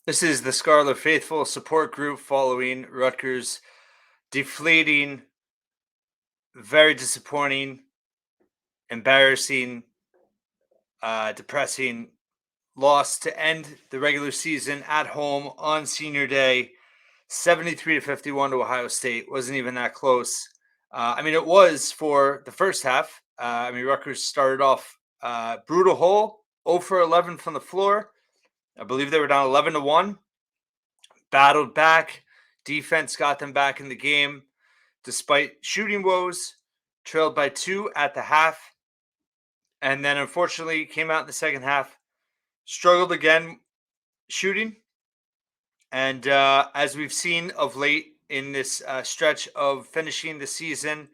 This is the Scarlet Faithful support group following Rutgers' deflating, very disappointing, embarrassing, depressing loss to end the regular season at home on senior day, 73-51 to Ohio State. Wasn't even that close. It was for the first half. Rutgers started off brutal hole, 0 for 11 from the floor. I believe they were down 11-1. Battled back. Defense got them back in the game despite shooting woes, trailed by 2 at the half, and then unfortunately came out in the second half, struggled again shooting. And as we've seen of late in this stretch of finishing the season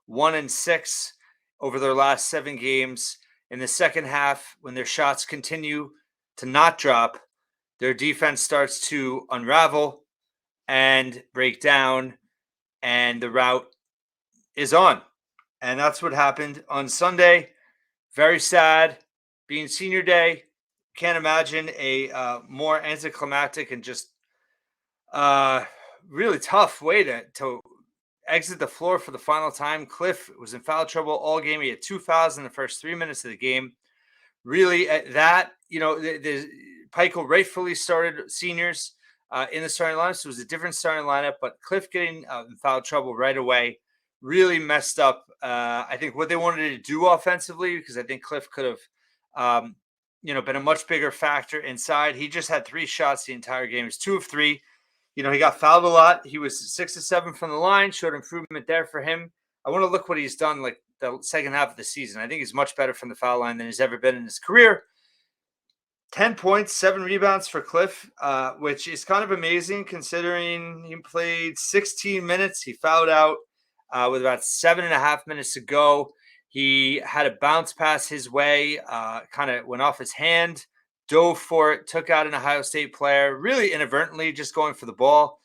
1-6 over their last 7 games, in the second half, when their shots continue to not drop, their defense starts to unravel and break down, and the route is on. And that's what happened on Sunday. Very sad. Being senior day, can't imagine a more anticlimactic and just really tough way to exit the floor for the final time. Cliff was in foul trouble all game. He had 2 fouls in the first 3 minutes of the game. Really, at that, the Pico rightfully started seniors in the starting lineup. So it was a different starting lineup, but Cliff getting in foul trouble right away really messed up, I think, what they wanted to do offensively, because I think Cliff could have, been a much bigger factor inside. He just had 3 shots the entire game. He was 2 of 3. He got fouled a lot. He was 6 of 7 from the line, showed improvement there for him. I want to look what he's done like the second half of the season. I think he's much better from the foul line than he's ever been in his career. 10 points, 7 rebounds for Cliff, which is kind of amazing considering he played 16 minutes. He fouled out with about 7.5 minutes to go. He had a bounce pass his way, kind of went off his hand, dove for it, took out an Ohio State player, really inadvertently just going for the ball.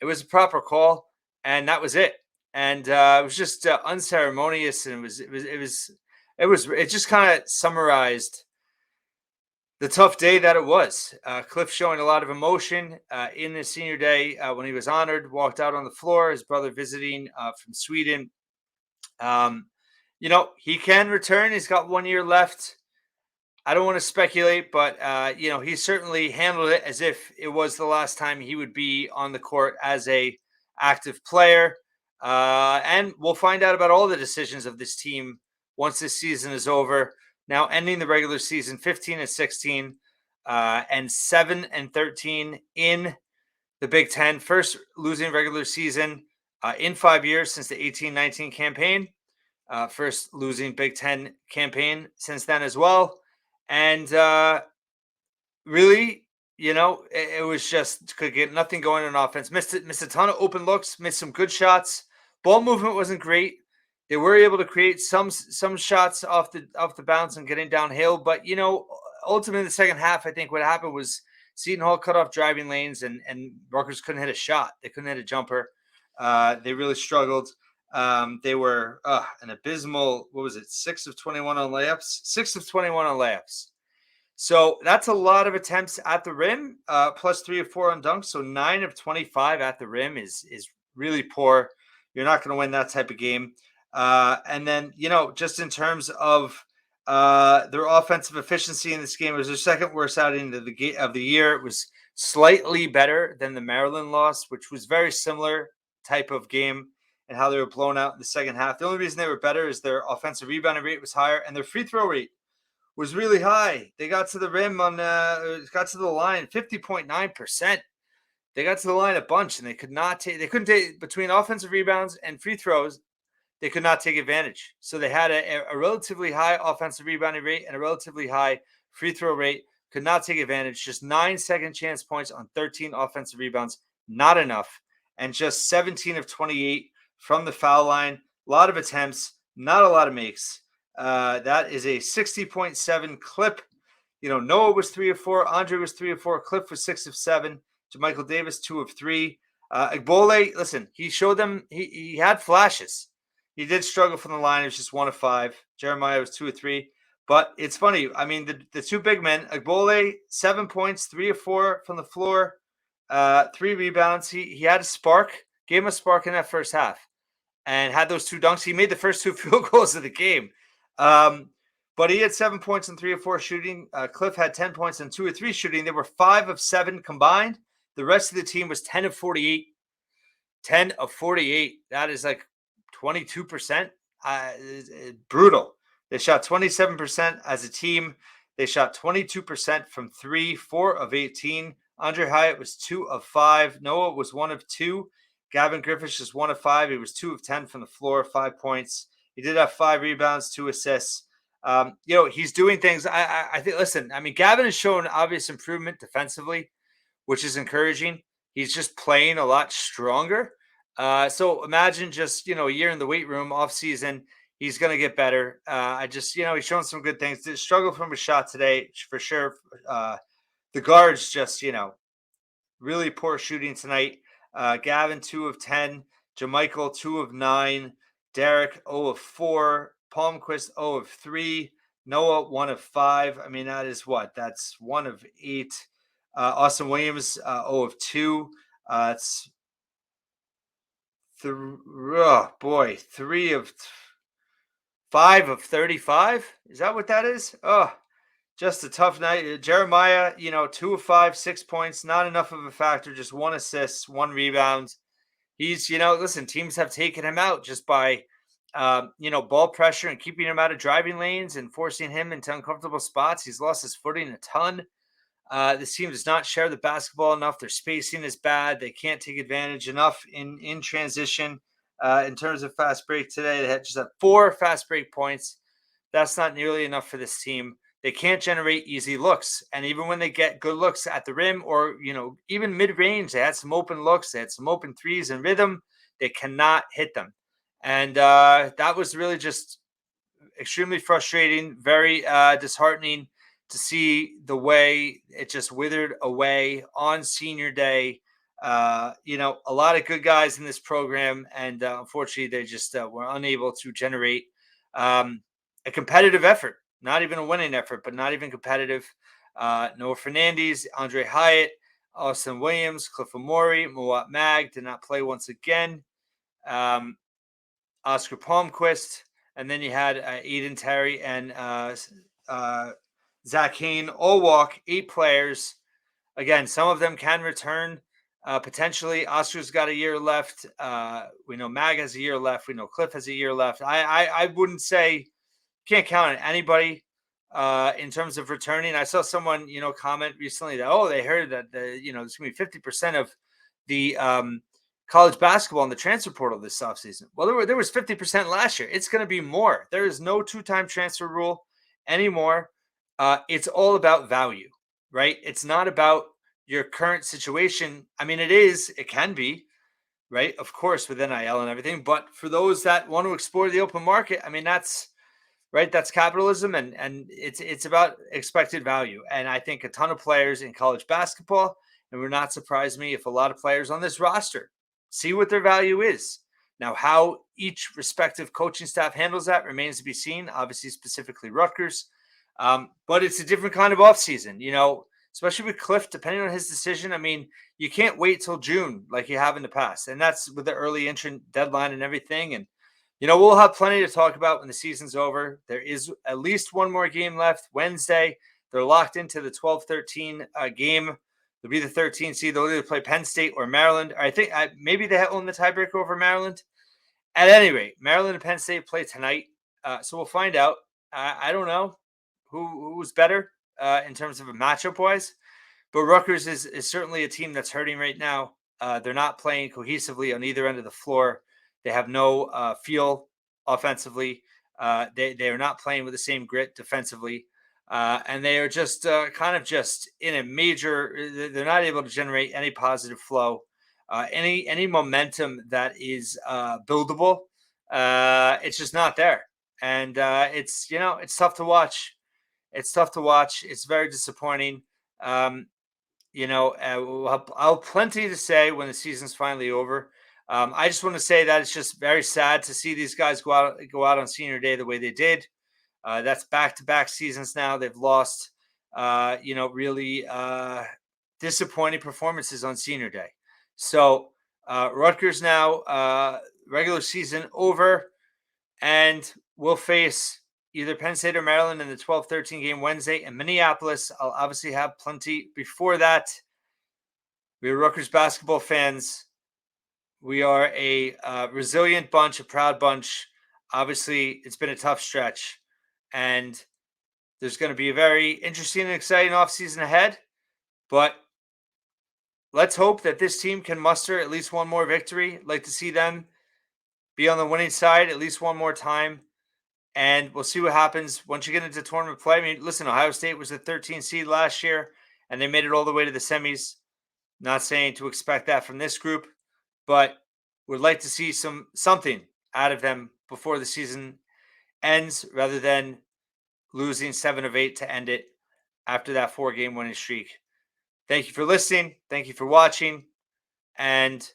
It was a proper call, and that was it. And it was just unceremonious, and it just kind of summarized the tough day that it was. Cliff showing a lot of emotion in his senior day when he was honored, walked out on the floor, his brother visiting from Sweden. He can return. He's got 1 year left. I don't want to speculate, but, he certainly handled it as if it was the last time he would be on the court as a active player. And we'll find out about all the decisions of this team once this season is over. Now ending the regular season 15-16 and 7-13 in the Big Ten. First losing regular season in 5 years since the 18-19 campaign. First losing Big Ten campaign since then as well. And really, it was just could get nothing going on offense. Missed a ton of open looks, missed some good shots. Ball movement wasn't great. They were able to create some shots off the bounce and getting downhill. But, ultimately in the second half, I think what happened was Seton Hall cut off driving lanes and Rutgers couldn't hit a shot. They couldn't hit a jumper. They really struggled. They were an abysmal, 6 of 21 on layups? 6 of 21 on layups. So that's a lot of attempts at the rim, plus 3 of 4 on dunks. So 9 of 25 at the rim is really poor. You're not going to win that type of game. And then, just in terms of their offensive efficiency in this game, it was their second worst outing of the year. It was slightly better than the Maryland loss, which was very similar type of game and how they were blown out in the second half. The only reason they were better is their offensive rebounding rate was higher and their free throw rate was really high. They got to the rim got to the line 50.9%. They got to the line a bunch and they couldn't take between offensive rebounds and free throws. They could not take advantage. So they had a relatively high offensive rebounding rate and a relatively high free throw rate. Could not take advantage. Just 9 second chance points on 13 offensive rebounds. Not enough. And just 17 of 28 from the foul line. A lot of attempts. Not a lot of makes. That is a 60.7 clip. Noah was 3 of 4. Andre was 3 of 4. Cliff was 6 of 7. JaMychal Davis, 2 of 3. Igbole, listen, he showed them he had flashes. He did struggle from the line. It was just 1 of 5. Jeremiah was 2 of 3. But it's funny. I mean, the two big men, Agbole, 7 points, 3 of 4 from the floor, 3 rebounds. He had a spark, gave him a spark in that first half, and had those two dunks. He made the first two field goals of the game. Um, but he had 7 points and 3 of 4 shooting. Cliff had 10 points and 2 of 3 shooting. They were 5 of 7 combined. The rest of the team was 10 of 48. 10 of 48. That is like 22%. Brutal. They shot 27% as a team. They shot 22% from three, 4 of 18. Andre Hyatt was 2 of 5. Noah was 1 of 2. Gavin Griffiths is 1 of 5. He was 2 of 10 from the floor, 5 points. He did have 5 rebounds, 2 assists. He's doing things. I think, listen, I mean, Gavin has shown obvious improvement defensively, which is encouraging. He's just playing a lot stronger. So imagine just, a year in the weight room off season, he's going to get better. He's shown some good things. Did struggle from a shot today for sure. The guards just, really poor shooting tonight. Gavin, 2 of 10. Jamichael, 2 of 9. Derek, 0 of 4. Palmquist, 0 of 3. Noah, 1 of 5. I mean, that is what? That's 1 of 8. Austin Williams, 0 of 2. It's 3 of 5 of 35. Is that what that is? Oh, just a tough night. Jeremiah, 2 of 5, 6 points, not enough of a factor. Just 1 assist, 1 rebound. He's, listen, teams have taken him out just by, ball pressure and keeping him out of driving lanes and forcing him into uncomfortable spots. He's lost his footing a ton. This team does not share the basketball enough. Their spacing is bad. They can't take advantage enough in transition. In terms of fast break today, they had just 4 fast break points. That's not nearly enough for this team. They can't generate easy looks. And even when they get good looks at the rim or, even mid-range, they had some open looks. They had some open threes in rhythm. They cannot hit them. And that was really just extremely frustrating, very disheartening to see the way it just withered away on senior day. A lot of good guys in this program, and unfortunately, they just were unable to generate a competitive effort. Not even a winning effort, but not even competitive. Noah Fernandez, Andre Hyatt, Austin Williams, Cliff Omoruyi, Moat Mag did not play once again. Oscar Palmquist, and then you had Aiden Terry and Zach Hain all walk 8 players. Again, some of them can return potentially. Oscar's got a year left. We know Mag has a year left. We know Cliff has a year left. I wouldn't say can't count on anybody in terms of returning. I saw someone comment recently that they heard that there's going to be 50% of the college basketball in the transfer portal this offseason. Well, there was 50% last year. It's going to be more. There is no 2-time transfer rule anymore. It's all about value, right? It's not about your current situation. I mean, it can be, right? Of course, with NIL and everything. But for those that want to explore the open market, I mean, that's right. That's capitalism, and it's about expected value. And I think a ton of players in college basketball, and it would not surprise me if a lot of players on this roster see what their value is. Now, how each respective coaching staff handles that remains to be seen, obviously, specifically Rutgers. But it's a different kind of offseason, especially with Cliff, depending on his decision. I mean, you can't wait till June like you have in the past. And that's with the early entrant deadline and everything. And, we'll have plenty to talk about when the season's over. There is at least one more game left Wednesday. They're locked into the 12-13 game. They'll be the 13th seed. They'll either play Penn State or Maryland. I think maybe they own the tiebreaker over Maryland. At any rate, Maryland and Penn State play tonight. So we'll find out. I don't know who's better in terms of a matchup-wise. But Rutgers is certainly a team that's hurting right now. They're not playing cohesively on either end of the floor. They have no feel offensively. They are not playing with the same grit defensively. And they are just kind of just in a major – they're not able to generate any positive flow, any momentum that is buildable. It's just not there. And it's tough to watch. It's tough to watch. It's very disappointing. I'll have plenty to say when the season's finally over. I just want to say that it's just very sad to see these guys go out on senior day the way they did. That's back-to-back seasons now. They've lost, really disappointing performances on Senior Day. So Rutgers now, regular season over, and we'll face either Penn State or Maryland in the 12-13 game Wednesday in Minneapolis. I'll obviously have plenty before that. We're Rutgers basketball fans. We are a resilient bunch, a proud bunch. Obviously, it's been a tough stretch, and there's going to be a very interesting and exciting offseason ahead. But let's hope that this team can muster at least one more victory. I'd like to see them be on the winning side at least one more time. And we'll see what happens once you get into tournament play. I mean, listen, Ohio State was the 13th seed last year, and they made it all the way to the semis. Not saying to expect that from this group, but would like to see something out of them before the season ends, rather than losing 7 of 8 to end it after that 4-game winning streak. Thank you for listening. Thank you for watching. And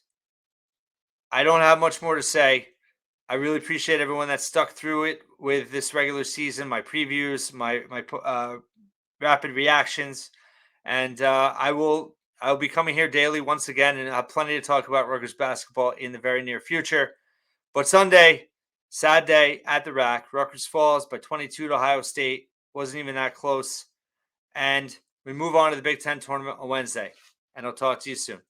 I don't have much more to say. I really appreciate everyone that stuck through it with this regular season, my previews, my rapid reactions, and I'll be coming here daily once again, and I'll have plenty to talk about Rutgers basketball in the very near future. But Sunday, sad day at the rack. Rutgers falls by 22 to Ohio State. Wasn't even that close. And we move on to the Big Ten tournament on Wednesday. And I'll talk to you soon.